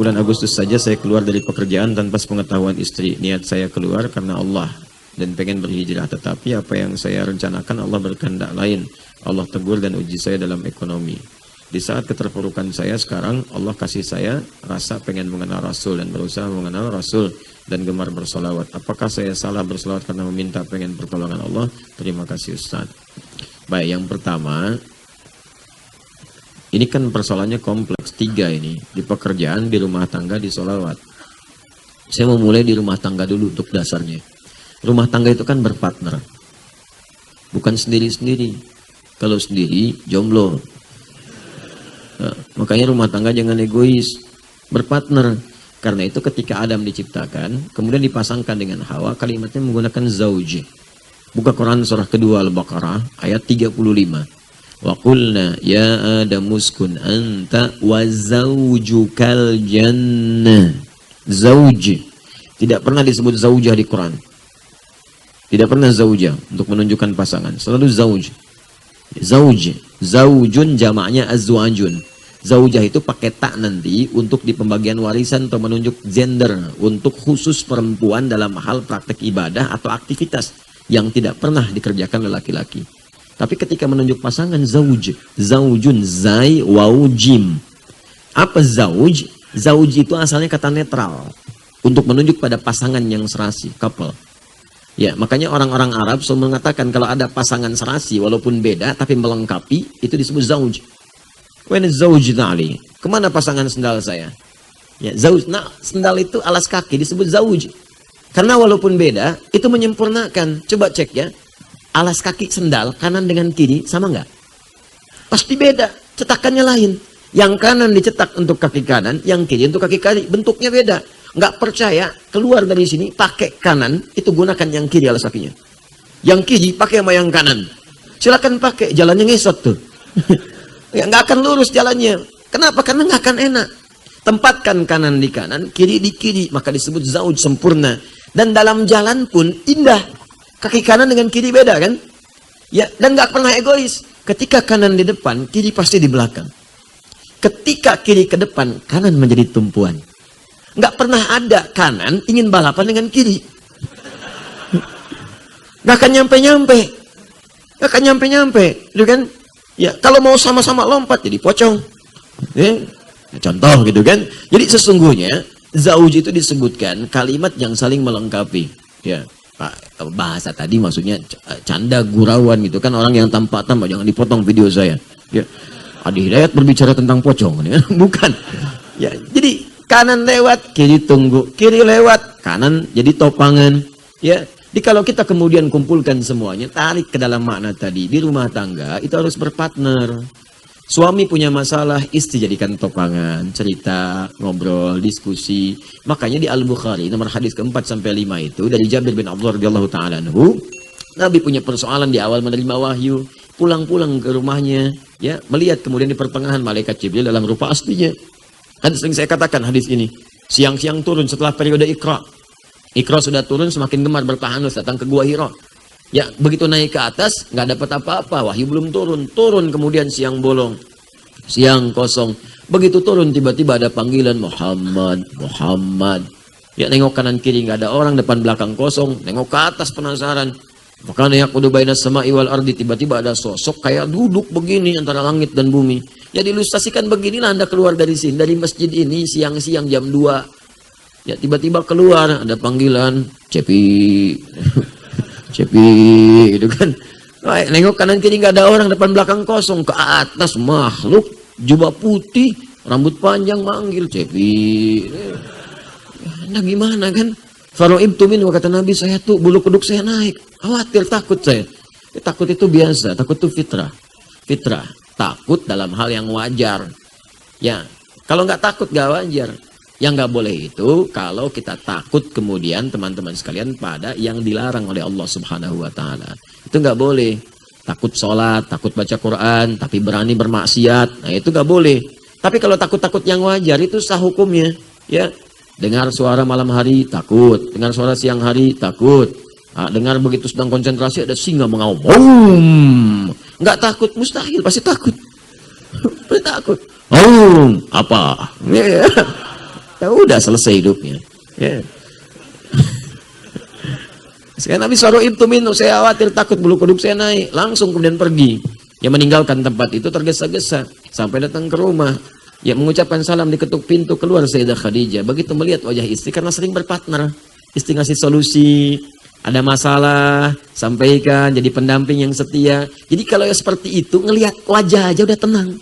bulan Agustus saja saya keluar dari pekerjaan tanpa sepengetahuan istri. Niat saya keluar karena Allah dan pengen berhijrah, tetapi apa yang saya rencanakan Allah berkehendak lain. Allah tegur dan uji saya dalam ekonomi. Di saat keterpurukan saya sekarang, Allah kasih saya rasa pengen mengenal Rasul dan berusaha mengenal Rasul dan gemar bersolawat. Apakah saya salah bersolawat karena meminta pengen pertolongan Allah? Terima kasih Ustaz. Baik, yang pertama, ini kan persoalannya kompleks. 3 ini, di pekerjaan, di rumah tangga, di solawat. Saya mau mulai di rumah tangga dulu untuk dasarnya. Rumah tangga itu kan berpartner, bukan sendiri-sendiri. Kalau sendiri, jomblo. Nah, makanya rumah tangga jangan egois, berpartner. Karena itu ketika Adam diciptakan, kemudian dipasangkan dengan Hawa, kalimatnya menggunakan zauj. Buka Quran surah kedua Al-Baqarah ayat 35. Wa qulna ya Adam uskun anta wa zaujukal jannah. Zauj. Tidak pernah disebut zaujah di Quran. Tidak pernah zaujah untuk menunjukkan pasangan. Selalu zauj. Zauj. Zaujun jamaknya azwajun. Zaujah itu pakai tak nanti untuk di pembagian warisan atau menunjuk gender untuk khusus perempuan dalam hal praktek ibadah atau aktivitas yang tidak pernah dikerjakan oleh laki-laki. Tapi ketika menunjuk pasangan zauj, zaujun, zai, waw, jim. Apa zauj? Zauj itu asalnya kata netral untuk menunjuk pada pasangan yang serasi, couple. Ya, makanya orang-orang Arab selalu mengatakan kalau ada pasangan serasi walaupun beda tapi melengkapi itu disebut zauj. When zauj tali, kemana pasangan sendal saya? Ya, zauj, nah sendal itu alas kaki disebut zauj. Karena walaupun beda, itu menyempurnakan. Coba cek ya, alas kaki sendal kanan dengan kiri sama nggak? Pasti beda, cetakannya lain. Yang kanan dicetak untuk kaki kanan, yang kiri untuk kaki kiri, bentuknya beda. Nggak percaya, keluar dari sini pakai kanan, itu gunakan yang kiri alas kakinya. Yang kiri pakai sama yang kanan. Silakan pakai, jalannya ngesot tuh. Ya, nggak akan lurus jalannya. Kenapa? Karena nggak akan enak. Tempatkan kanan di kanan, kiri di kiri, maka disebut zauj sempurna. Dan dalam jalan pun indah. Kaki kanan dengan kiri beda kan? Ya, dan nggak pernah egois. Ketika kanan di depan, kiri pasti di belakang. Ketika kiri ke depan, kanan menjadi tumpuan. Nggak pernah ada kanan ingin balapan dengan kiri. Nggak akan nyampe-nyampe. Nggak akan nyampe-nyampe. Gitu kan? Ya, kalau mau sama-sama lompat jadi pocong. Contoh gitu kan. Jadi sesungguhnya zauj itu disebutkan kalimat yang saling melengkapi. Ya, Pak, bahasa tadi maksudnya canda gurauan gitu kan, orang yang tampak-tampak, jangan dipotong video saya. Ya, Adi Hidayat berbicara tentang pocong ya. Bukan. Ya, jadi kanan lewat, kiri tunggu, kiri lewat, kanan jadi topangan. Ya. Jadi kalau kita kemudian kumpulkan semuanya, tarik ke dalam makna tadi, di rumah tangga itu harus berpartner. Suami punya masalah, istri jadikan topangan, cerita, ngobrol, diskusi. Makanya di Al-Bukhari, nomor hadis ke-4-5 itu, dari Jabir bin Abdullah radhiyallahu ta'ala anhu, Nabi punya persoalan di awal menerima wahyu, pulang-pulang ke rumahnya, ya, melihat kemudian di pertengahan malaikat Jibril dalam rupa aslinya. Dan sering saya katakan hadis ini, siang-siang turun setelah periode Iqra. Iqra sudah turun, semakin gemar bertahanus datang ke Gua Hira. Ya, begitu naik ke atas, nggak dapat apa-apa, wahyu belum turun. Turun kemudian siang bolong, siang kosong. Begitu turun, tiba-tiba ada panggilan Muhammad, Muhammad. Ya, nengok kanan kiri nggak ada orang, depan belakang kosong. Nengok ke atas penasaran. Makanya yaqudu bainas sama'i wal ardi, tiba-tiba ada sosok kayak duduk begini antara langit dan bumi. Ya, diilustrasikan beginilah Anda keluar dari sini, dari masjid ini siang-siang jam 2. Ya, tiba-tiba keluar ada panggilan Cepi. Cepi gitu kan. Nengok kanan kiri nggak ada orang, depan belakang kosong, ke atas makhluk jubah putih, rambut panjang manggil Cepi. Anda gimana kan? Faro'ibtu min, kata Nabi, saya tuh bulu kuduk saya naik. Khawatir, takut saya. Takut itu biasa, takut itu fitrah. Fitrah, takut dalam hal yang wajar. Ya, kalau nggak takut nggak wajar. Yang nggak boleh itu kalau kita takut kemudian teman-teman sekalian pada yang dilarang oleh Allah Subhanahu wa Ta'ala. Itu nggak boleh. Takut sholat, takut baca Quran, tapi berani bermaksiat. Nah, itu nggak boleh. Tapi kalau takut-takut yang wajar itu sah hukumnya. Ya, dengar suara malam hari takut, dengar suara siang hari takut. Nah, dengar begitu sedang konsentrasi ada singa mengaum. Nggak takut, mustahil, pasti takut. Pasti takut. Apa? Ya udah selesai hidupnya. Ya. Sekarang Nabi suruh itu minum, saya khawatir takut bulu kuduk saya naik. Langsung kemudian pergi. Ya meninggalkan tempat itu tergesa-gesa. Sampai datang ke rumah. Ya mengucapkan salam, diketuk pintu, keluar Sayyidah Khadijah. Begitu melihat wajah istri, karena sering berpartner. Istri ngasih solusi, ada masalah, sampaikan, jadi pendamping yang setia. Jadi kalau ya seperti itu, ngelihat wajah aja udah tenang.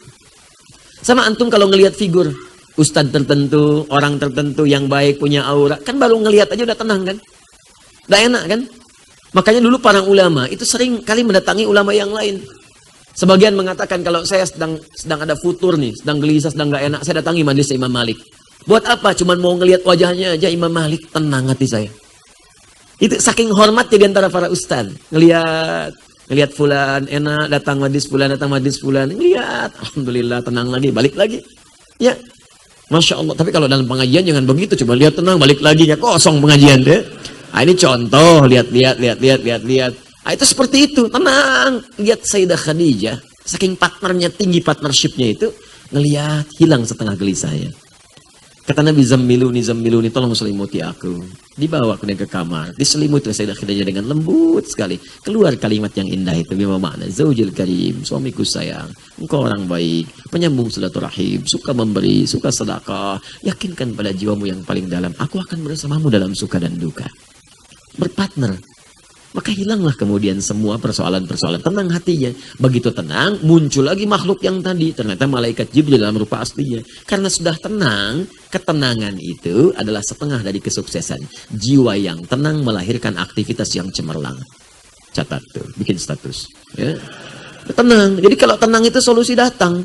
Sama antum kalau ngelihat figur. Ustadz tertentu, orang tertentu yang baik, punya aura. Kan baru ngelihat aja udah tenang kan? Udah enak kan? Makanya dulu para ulama itu sering kali mendatangi ulama yang lain. Sebagian mengatakan kalau saya sedang ada futur nih, sedang gelisah, sedang gak enak, saya datangi majelis Imam Malik. Buat apa? Cuman mau ngelihat wajahnya aja Imam Malik, tenang hati saya. Itu saking hormatnya di antara para ustaz. Ngelihat fulan enak, datang majelis fulan, ngelihat, alhamdulillah tenang lagi, balik lagi. Ya, Masya Allah. Tapi kalau dalam pengajian jangan begitu, coba lihat tenang, balik lagi, ya kosong pengajian deh. Nah, ini contoh, lihat. Nah, itu seperti itu, tenang. Lihat Sayyidah Khadijah, saking partnernya tinggi, partnershipnya itu, ngelihat hilang setengah gelisahnya. Kata Nabi, zammiluni, tolong selimuti aku. Dibawa kemudian ke kamar, diselimuti Sayyidah Khadijah dengan lembut sekali. Keluar kalimat yang indah itu, bima makna, zaujil karim, suamiku sayang, engkau orang baik, penyambung silaturahim, suka memberi, suka sedekah, yakinkan pada jiwamu yang paling dalam, aku akan bersamamu dalam suka dan duka. Berpartner. Maka hilanglah kemudian semua persoalan-persoalan. Tenang hatinya. Begitu tenang, muncul lagi makhluk yang tadi. Ternyata malaikat Jibril dalam rupa aslinya. Karena sudah tenang, ketenangan itu adalah setengah dari kesuksesan. Jiwa yang tenang melahirkan aktivitas yang cemerlang. Catat tuh, bikin status. Ya. Tenang. Jadi kalau tenang itu solusi datang.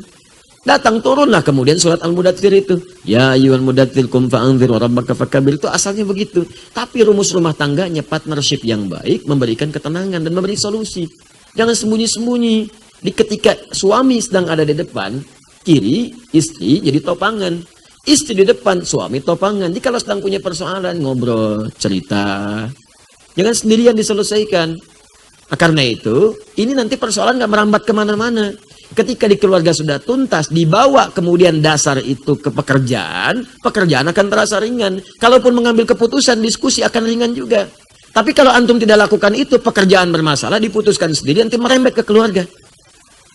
Datang, turunlah kemudian surat Al-Mudaththir itu. Ya ayyuhal mudaththir qum fa'anzir wa rabbaka fakabir. Itu asalnya begitu. Tapi rumus rumah tangganya, partnership yang baik, memberikan ketenangan dan memberi solusi. Jangan sembunyi-sembunyi. Di ketika suami sedang ada di depan, kiri, istri jadi topangan. Istri di depan, suami topangan. Jadi kalau sedang punya persoalan, ngobrol, cerita. Jangan sendirian diselesaikan. Nah, karena itu, ini nanti persoalan gak merambat kemana-mana. Ketika di keluarga sudah tuntas, dibawa kemudian dasar itu ke pekerjaan, pekerjaan akan terasa ringan. Kalaupun mengambil keputusan, diskusi akan ringan juga. Tapi kalau antum tidak lakukan itu, pekerjaan bermasalah, diputuskan sendiri, nanti merembet ke keluarga.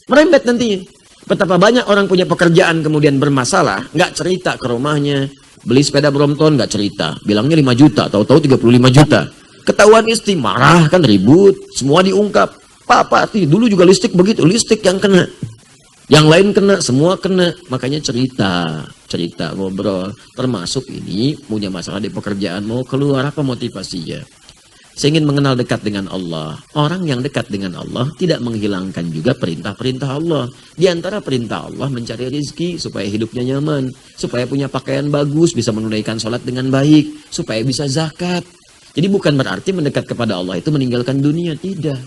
Merembet nantinya. Betapa banyak orang punya pekerjaan kemudian bermasalah, nggak cerita ke rumahnya. Beli sepeda Brompton, nggak cerita. Bilangnya 5 juta, tahu-tahu 35 juta. Ketahuan istri, marah kan, ribut, semua diungkap. Pak, dulu juga listrik begitu, listrik yang kena. Yang lain kena, semua kena. Makanya cerita, ngobrol. Termasuk ini, punya masalah di pekerjaan, mau keluar, apa motivasinya? Saya ingin mengenal dekat dengan Allah. Orang yang dekat dengan Allah tidak menghilangkan juga perintah-perintah Allah. Di antara perintah Allah mencari rezeki supaya hidupnya nyaman. Supaya punya pakaian bagus, bisa menunaikan sholat dengan baik. Supaya bisa zakat. Jadi bukan berarti mendekat kepada Allah itu meninggalkan dunia, tidak.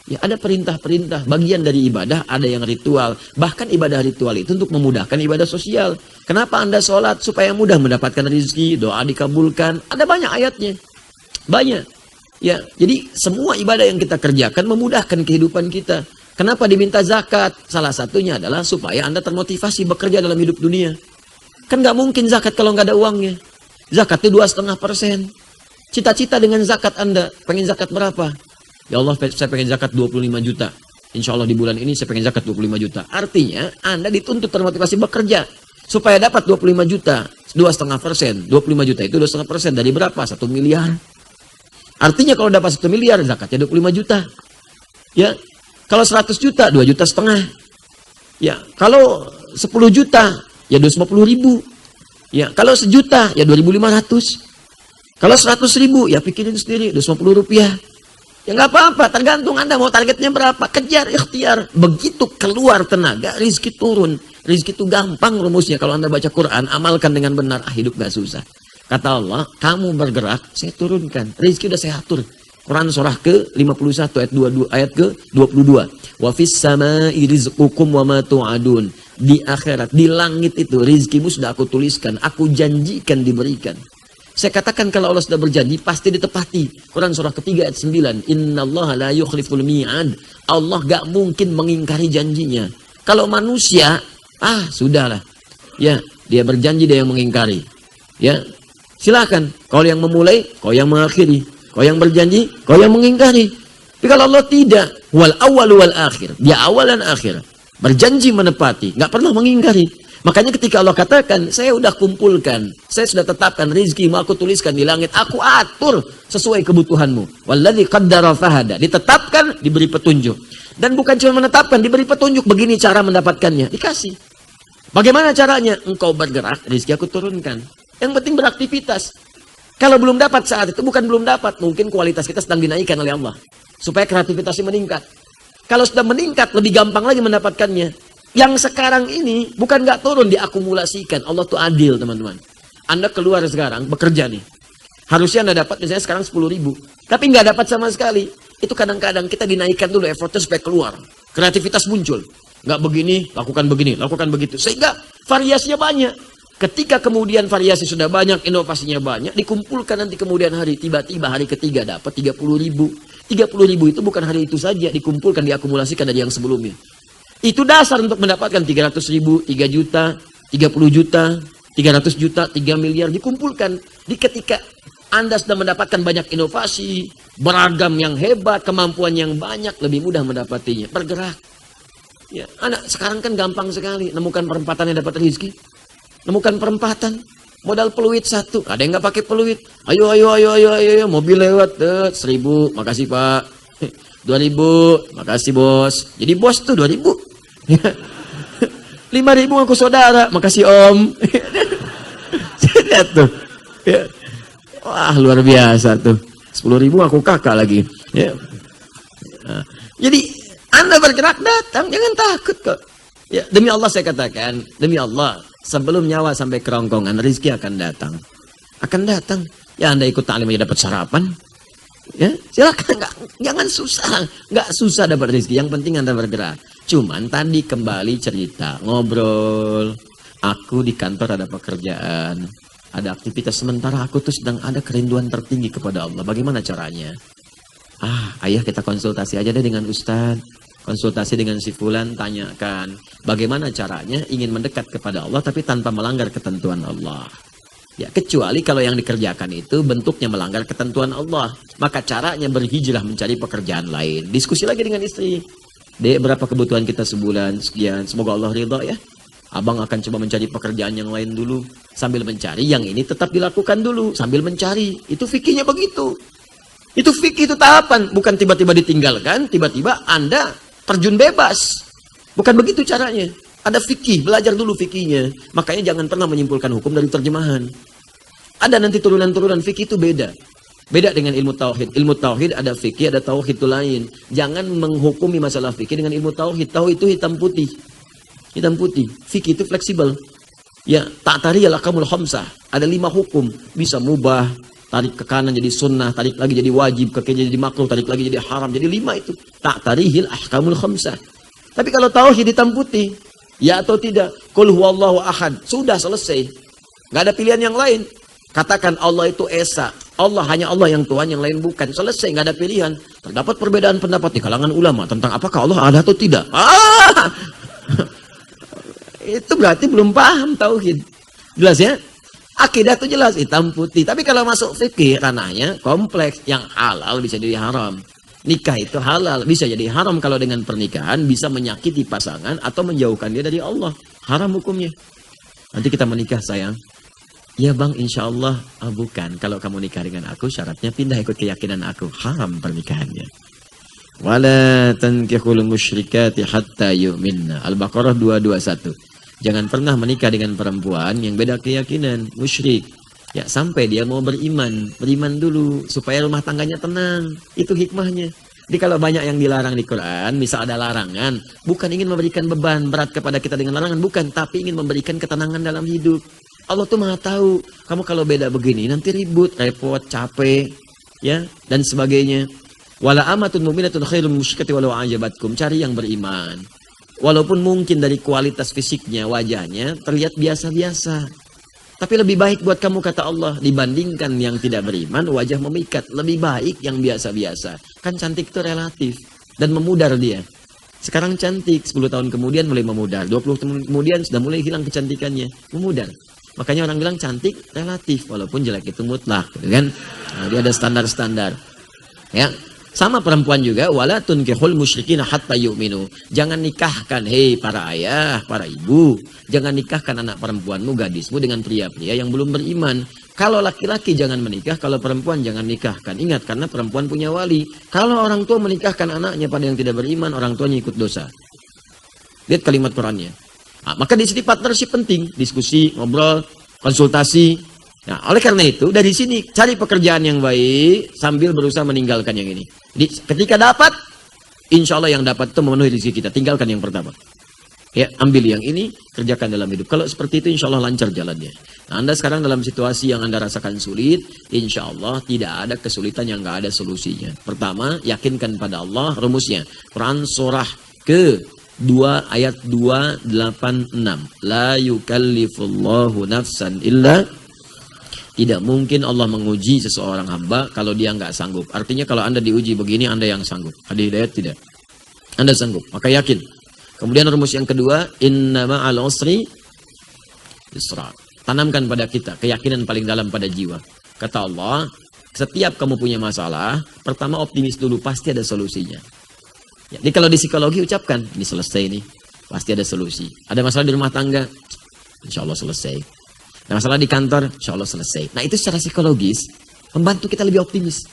Ya, ada perintah-perintah, bagian dari ibadah, ada yang ritual. Bahkan ibadah ritual itu untuk memudahkan ibadah sosial. Kenapa Anda sholat? Supaya mudah mendapatkan rezeki, doa dikabulkan. Ada banyak ayatnya. Banyak. Ya, jadi semua ibadah yang kita kerjakan memudahkan kehidupan kita. Kenapa diminta zakat? Salah satunya adalah supaya Anda termotivasi bekerja dalam hidup dunia. Kan nggak mungkin zakat kalau nggak ada uangnya. Zakat itu 2,5%. Cita-cita dengan zakat Anda, pengen zakat berapa? Ya Allah, saya pengen zakat 25 juta. Insya Allah di bulan ini saya pengen zakat 25 juta. Artinya Anda dituntut termotivasi bekerja. Supaya dapat 25 juta. 2,5%. 25 juta itu 2,5% dari berapa? 1 miliar. Artinya kalau dapat 1 miliar, zakatnya 25 juta. Ya, kalau 100 juta, 2,5 juta. Ya, kalau 10 juta, ya 250 ribu. Ya, kalau 1 juta, ya 2.500. Kalau 100 ribu, ya pikirin sendiri, 250 rupiah. Ya nggak apa-apa, tergantung Anda mau targetnya berapa. Kejar, ikhtiar. Begitu keluar tenaga, rizki turun. Rizki itu gampang rumusnya. Kalau Anda baca Quran, amalkan dengan benar, hidup gak susah. Kata Allah, kamu bergerak, saya turunkan. Rizki udah saya atur. Quran surah ke-51 ayat ke-22. Wa fis samai rizqukum wa ma tu'adun. Di akhirat, di langit itu rizkimu sudah aku tuliskan, aku janjikan diberikan. Saya katakan kalau Allah sudah berjanji pasti ditepati. Quran surah ketiga ayat 9. Innallaha la yukhliful mi'ad. Allah gak mungkin mengingkari janjinya. Kalau manusia, sudahlah. Ya, dia berjanji dia yang mengingkari. Ya, silakan. Kau yang memulai, kau yang mengakhiri. Kau yang berjanji, kau yang mengingkari. Tapi kalau Allah tidak, wal awal wal akhir. Dia awal dan akhir. Berjanji menepati, nggak pernah mengingkari. Makanya ketika Allah katakan, saya sudah kumpulkan, saya sudah tetapkan rezeki, mau aku tuliskan di langit, aku atur sesuai kebutuhanmu. Walladzi qaddara fahada. Ditetapkan, diberi petunjuk. Dan bukan cuma menetapkan, diberi petunjuk, begini cara mendapatkannya. Dikasih. Bagaimana caranya? Engkau bergerak, rezeki aku turunkan. Yang penting beraktivitas. Kalau belum dapat saat itu, bukan belum dapat. Mungkin kualitas kita sedang dinaikkan oleh Allah. Supaya kreativitasnya meningkat. Kalau sudah meningkat, lebih gampang lagi mendapatkannya. Yang sekarang ini, bukan nggak turun, diakumulasikan. Allah tuh adil, teman-teman. Anda keluar sekarang, bekerja nih. Harusnya Anda dapat misalnya sekarang 10.000. Tapi nggak dapat sama sekali. Itu kadang-kadang kita dinaikkan dulu effortnya supaya keluar. Kreativitas muncul. Nggak begini, lakukan begitu. Sehingga variasinya banyak. Ketika kemudian variasi sudah banyak, inovasinya banyak, dikumpulkan nanti kemudian hari, tiba-tiba hari ketiga dapat 30.000. 30.000 itu bukan hari itu saja, dikumpulkan, diakumulasikan dari yang sebelumnya. Itu dasar untuk mendapatkan 300.000, 3 juta, 30 juta, 300 juta, 3 miliar, dikumpulkan. Di ketika Anda sudah mendapatkan banyak inovasi, beragam yang hebat, kemampuan yang banyak, lebih mudah mendapatinya. Bergerak. Ya, anak sekarang kan gampang sekali nemukan perempatan yang dapat rezeki. Nemukan perempatan, modal peluit 1, ada yang nggak pakai peluit. Ayo, mobil lewat, 1.000, makasih Pak. 2.000, makasih bos. Jadi bos tuh 2.000. 5.000 aku saudara, makasih Om. Lihat tuh. Ya. Wah, luar biasa tuh. 10.000 aku kakak lagi. Ya. Nah, jadi Anda bergerak datang, jangan takut kok. Ya, demi Allah saya katakan, demi Allah, sebelum nyawa sampai kerongkongan, rezeki akan datang. Akan datang. Ya Anda ikut taklim aja dapat sarapan. Ya, silakan, jangan susah. Nggak susah dapat rezeki, yang penting Anda bergerak. Cuman tadi kembali cerita, ngobrol. Aku di kantor ada pekerjaan, ada aktivitas sementara, aku tuh sedang ada kerinduan tertinggi kepada Allah. Bagaimana caranya? Ayah kita konsultasi aja deh dengan Ustadz. Konsultasi dengan si fulan, tanyakan bagaimana caranya ingin mendekat kepada Allah tapi tanpa melanggar ketentuan Allah. Ya, kecuali kalau yang dikerjakan itu bentuknya melanggar ketentuan Allah, maka caranya berhijrah mencari pekerjaan lain. Diskusi lagi dengan istri. Dek, berapa kebutuhan kita sebulan? Sekian. Semoga Allah ridha ya. Abang akan coba mencari pekerjaan yang lain dulu. Sambil mencari, yang ini tetap dilakukan dulu sambil mencari. Itu fikihnya begitu. Itu fikih, itu tahapan. Bukan tiba-tiba ditinggalkan, tiba-tiba Anda terjun bebas. Bukan begitu caranya. Ada fikih, belajar dulu fikihnya. Makanya jangan pernah menyimpulkan hukum dari terjemahan. Ada nanti turunan-turunan fikih itu beda. Beda dengan ilmu tauhid. Ilmu tauhid ada fikih, ada tauhid itu lain. Jangan menghukumi masalah fikih dengan ilmu tauhid. Tauhid itu hitam putih. Hitam putih. Fikih itu fleksibel. Ya, ta'tariyal akamul khamsah. Ada 5 hukum. Bisa mubah, tarik ke kanan jadi sunnah, tarik lagi jadi wajib, ke kiri jadi makruh, tarik lagi jadi haram. Jadi 5 itu. Ta'tarihil ahkamul khamsah. Tapi kalau tauhid hitam putih, ya atau tidak, qul huwallahu ahad, sudah selesai. Nggak ada pilihan yang lain. Katakan Allah itu esa, Allah hanya Allah yang Tuhan, yang lain bukan. Selesai, nggak ada pilihan. Terdapat perbedaan pendapat di kalangan ulama tentang apakah Allah ada atau tidak. Itu berarti belum paham tauhid. Jelas ya? Akidah itu jelas hitam putih. Tapi kalau masuk fikih, ranahnya kompleks. Yang halal bisa jadi haram. Nikah itu halal, bisa jadi haram kalau dengan pernikahan bisa menyakiti pasangan atau menjauhkan dia dari Allah. Haram hukumnya. Nanti kita menikah sayang. Ya bang, insya Allah. Bukan, kalau kamu nikah dengan aku syaratnya pindah ikut keyakinan aku. Haram pernikahannya. Wala tankihul musyrikati hatta yu'minna. Al-Baqarah 221. Jangan pernah menikah dengan perempuan yang beda keyakinan, musyrik. Ya, sampai dia mau beriman. Beriman dulu, supaya rumah tangganya tenang. Itu hikmahnya. Jadi kalau banyak yang dilarang di Quran, misal ada larangan, bukan ingin memberikan beban berat kepada kita dengan larangan, bukan. Tapi ingin memberikan ketenangan dalam hidup. Allah tuh maha tahu. Kamu kalau beda begini, nanti ribut, repot, capek, ya, dan sebagainya. Wala amatun mu'minatun khairun musyrikati walau ajabatkum. Cari yang beriman. Walaupun mungkin dari kualitas fisiknya, wajahnya, terlihat biasa-biasa. Tapi lebih baik buat kamu, kata Allah, dibandingkan yang tidak beriman, wajah memikat. Lebih baik yang biasa-biasa. Kan cantik itu relatif. Dan memudar dia. Sekarang cantik, 10 tahun kemudian mulai memudar. 20 tahun kemudian sudah mulai hilang kecantikannya. Memudar. Makanya orang bilang cantik relatif, walaupun jelek itu mutlak, gitu kan? Nah, dia ada standar-standar. Ya, sama perempuan juga, wala tunkihul musyrikin hatta yu'minu. Jangan nikahkan, hei para ayah, para ibu, jangan nikahkan anak perempuanmu, gadismu dengan pria-pria yang belum beriman. Kalau laki-laki jangan menikah, kalau perempuan jangan nikahkan. Ingat, karena perempuan punya wali. Kalau orang tua menikahkan anaknya pada yang tidak beriman, orang tuanya ikut dosa. Lihat kalimat Qurannya. Nah, maka di sini partnership penting, diskusi, ngobrol, konsultasi. Nah, oleh karena itu dari sini cari pekerjaan yang baik sambil berusaha meninggalkan yang ini. Jadi ketika dapat, insya Allah yang dapat itu memenuhi rezeki kita. Tinggalkan yang pertama. Ya, ambil yang ini, kerjakan dalam hidup. Kalau seperti itu, insya Allah lancar jalannya. Nah, Anda sekarang dalam situasi yang Anda rasakan sulit, insya Allah tidak ada kesulitan yang nggak ada solusinya. Pertama, yakinkan pada Allah rumusnya. Quran surah ke 2 ayat 286. La yukallifullahu nafsan illa. Tidak mungkin Allah menguji seseorang hamba kalau dia nggak sanggup. Artinya kalau Anda diuji begini, Anda yang sanggup. Ada hidayat tidak? Anda sanggup, maka yakin. Kemudian rumus yang kedua, inna ma'al usri yusra. Tanamkan pada kita keyakinan paling dalam pada jiwa. Kata Allah, setiap kamu punya masalah, pertama optimis dulu, pasti ada solusinya. Jadi kalau di psikologi ucapkan, ini selesai nih, pasti ada solusi. Ada masalah di rumah tangga, insya Allah selesai. Ada masalah di kantor, insya Allah selesai. Nah itu secara psikologis, membantu kita lebih optimis.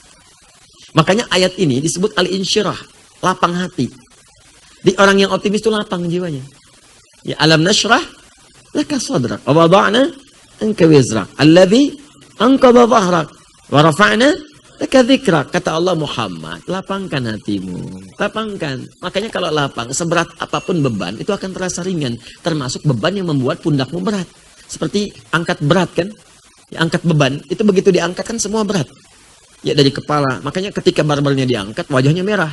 Makanya ayat ini disebut al-insyirah, lapang hati. Di orang yang optimis itu lapang jiwanya. Ya alam nashrah laka sadrak, wa wada'na anka wizrak, alladhi anqadha dhahrak, wa rafa'na laka dzikrak. Kata Allah, Muhammad, lapangkan hatimu. Lapangkan. Makanya kalau lapang, seberat apapun beban, itu akan terasa ringan. Termasuk beban yang membuat pundakmu berat. Seperti angkat berat kan? Ya, angkat beban, itu begitu diangkat kan semua berat. Ya dari kepala. Makanya ketika barbarnya diangkat, wajahnya merah.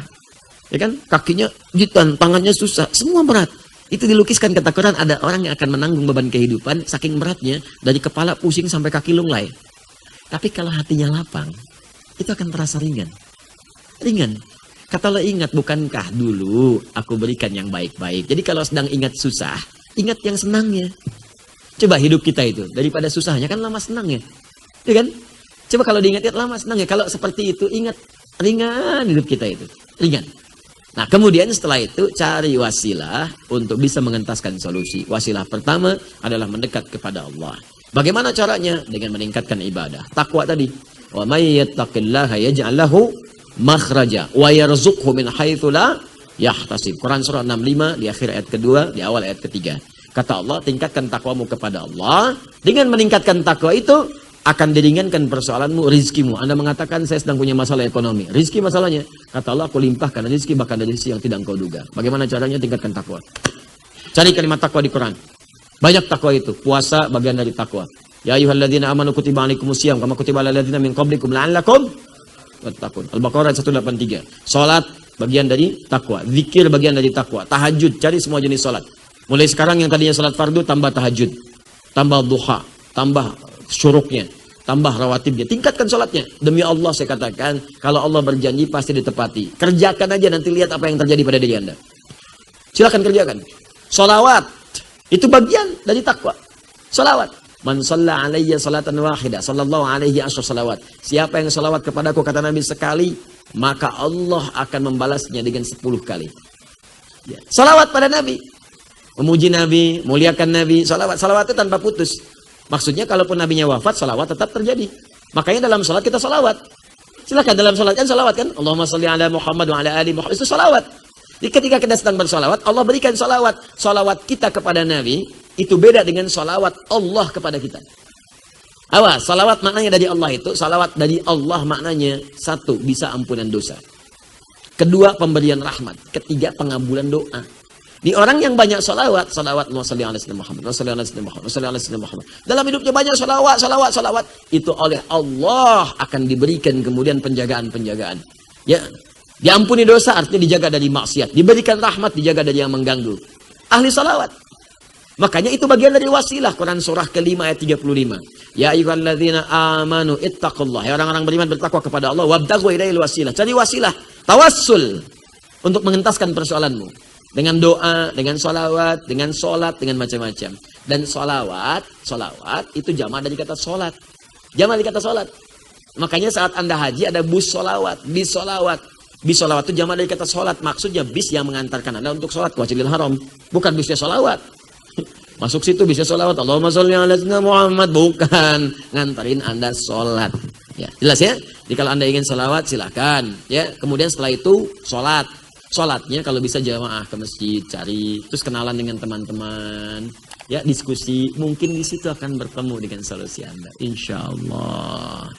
Ya kan? Kakinya jitan, tangannya susah. Semua berat. Itu dilukiskan kata Quran, ada orang yang akan menanggung beban kehidupan, saking beratnya, dari kepala pusing sampai kaki lunglai. Tapi kalau hatinya lapang, itu akan terasa ringan. Ringan. Kata Allah, ingat, bukankah dulu aku berikan yang baik-baik. Jadi kalau sedang ingat susah, ingat yang senangnya. Coba hidup kita itu, daripada susahnya kan lama senangnya. Ya kan? Coba kalau diingat-ingat lama senangnya. Kalau seperti itu, ingat, ringan hidup kita itu. Ringan. Nah kemudian setelah itu cari wasilah untuk bisa mengentaskan solusi. Wasilah pertama adalah mendekat kepada Allah. Bagaimana caranya? Dengan meningkatkan ibadah. Takwa tadi. Wa may yattaqillaha yaj'al lahu makhraja wa yarzuqhu min haitsu la yahtasib. Quran surah 65 di akhir ayat kedua, di awal ayat ketiga. Kata Allah, tingkatkan takwamu kepada Allah. Dengan meningkatkan takwa itu akan diringankan persoalanmu, rizkimu. Anda mengatakan saya sedang punya masalah ekonomi. Rizki masalahnya. Kata Allah, aku limpahkan rizki bahkan dari rizki yang tidak engkau duga. Bagaimana caranya? Tingkatkan takwa. Cari kalimat takwa di Quran. Banyak takwa itu. Puasa bagian dari takwa. Ya ayyuhalladzina amanu kutiba alaikumusiyam kama kutiba alal ladzina min qablikum la'allakum tattaqun. Al-Baqarah 183. Salat bagian dari takwa. Zikir bagian dari takwa. Tahajud, cari semua jenis salat. Mulai sekarang yang tadinya salat fardu tambah tahajud. Tambah duha, tambah syuruknya, tambah rawatibnya, tingkatkan sholatnya. Demi Allah saya katakan, kalau Allah berjanji pasti ditepati. Kerjakan aja, nanti lihat apa yang terjadi pada diri Anda. Silakan kerjakan. Sholawat, itu bagian dari takwa. Sholawat. Man shalla alayya salatan wahidah, sallallahu alaihi asyar salawat. Siapa yang sholawat kepadaku, kata Nabi, sekali, maka Allah akan membalasnya dengan 10 kali. Ya. Sholawat pada Nabi. Memuji Nabi, muliakan Nabi. Sholawat itu tanpa putus. Maksudnya kalaupun nabinya wafat, salawat tetap terjadi. Makanya dalam salat kita salawat. Silakan dalam salat kan salawat kan. Allahumma sholli ala Muhammad wa ala ali Muhammad. Itu salawat. Jadi ketika kita sedang bersalawat, Allah berikan salawat. Salawat kita kepada Nabi, itu beda dengan salawat Allah kepada kita. Awas, salawat maknanya dari Allah itu. Salawat dari Allah maknanya, satu, bisa ampunan dosa. Kedua, pemberian rahmat. Ketiga, pengabulan doa. Di orang yang banyak salawat, Muhammad, Muhammad. Dalam hidupnya banyak salawat. Itu oleh Allah akan diberikan kemudian penjagaan. Ya, diampuni dosa artinya dijaga dari maksiat. Diberikan rahmat, dijaga dari yang mengganggu. Ahli salawat. Makanya itu bagian dari wasilah. Quran surah ke-5 ayat 35. Ya ayyuhalladzina amanu ittaqullah. Ya orang-orang beriman bertakwa kepada Allah. Wabtaghu ilaihil wasilah. Cari wasilah. Tawassul. Untuk mengentaskan persoalanmu. Dengan doa, dengan sholawat, dengan sholat, dengan macam-macam. Dan sholawat itu jamak dari kata sholat. Jamak dari kata sholat. Makanya saat Anda haji ada bus sholawat, bis sholawat. Bis sholawat itu jamak dari kata sholat. Maksudnya bis yang mengantarkan Anda untuk sholat ke Masjidil Haram. Bukan bisnya sholawat. Masuk situ bisa sholawat. Allahumma sholli ala sayyidina Muhammad. Bukan. Ngantarin Anda sholat. Ya, jelas ya? Jadi kalau Anda ingin sholawat silahkan. Ya, kemudian setelah itu sholat. Sholatnya kalau bisa jamaah ke masjid, cari. Terus kenalan dengan teman-teman. Ya, diskusi. Mungkin di situ akan bertemu dengan solusi Anda. Insya Allah.